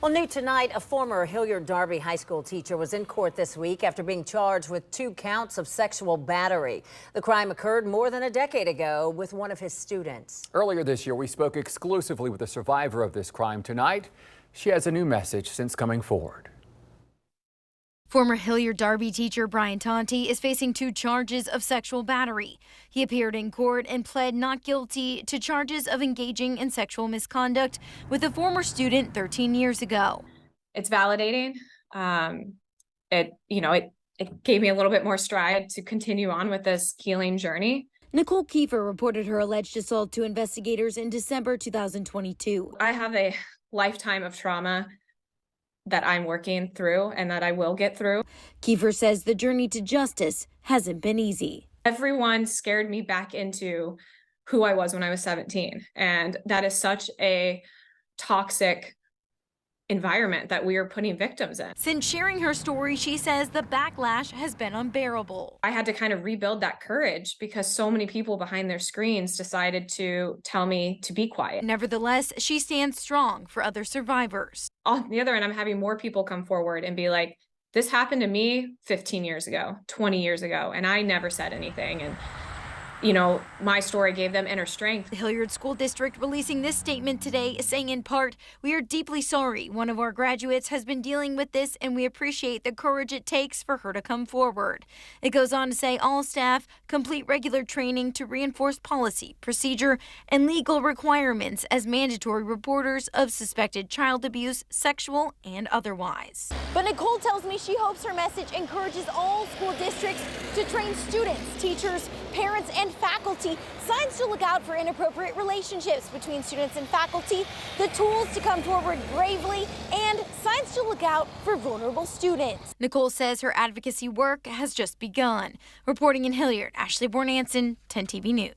Well, new tonight, a former Hilliard Darby High School teacher was in court this week after being charged with 2 counts of sexual battery. The crime occurred more than a decade ago with one of his students. Earlier this year, we spoke exclusively with a survivor of this crime. Tonight, she has a new message since coming forward. Former Hilliard Darby teacher Brian Tonti is facing 2 charges of sexual battery. He appeared in court and pled not guilty to charges of engaging in sexual misconduct with a former student 13 years ago. It's validating. It gave me a little bit more stride to continue on with this healing journey. Nicole Kiefer reported her alleged assault to investigators in December 2022. I have a lifetime of trauma that I'm working through and that I will get through. Kiefer says the journey to justice hasn't been easy. Everyone scared me back into who I was when I was 17. And that is such a toxic environment that we are putting victims in. Since sharing her story, she says the backlash has been unbearable. I had to kind of rebuild that courage because so many people behind their screens decided to tell me to be quiet. Nevertheless, she stands strong for other survivors. On the other end, I'm having more people come forward and be like, this happened to me 15 years ago, 20 years ago, and I never said anything. And my story gave them inner strength. The Hilliard School District releasing this statement today, saying in part, "We are deeply sorry. One of our graduates has been dealing with this, and we appreciate the courage it takes for her to come forward." It goes on to say all staff complete regular training to reinforce policy, procedure, and legal requirements as mandatory reporters of suspected child abuse, sexual and otherwise. But Nicole tells me she hopes her message encourages all school districts to train students, teachers, parents, and faculty signs to look out for inappropriate relationships between students and faculty, the tools to come forward bravely, and signs to look out for vulnerable students. Nicole says her advocacy work has just begun. Reporting in Hilliard, Ashley Bornanson, 10 TV News.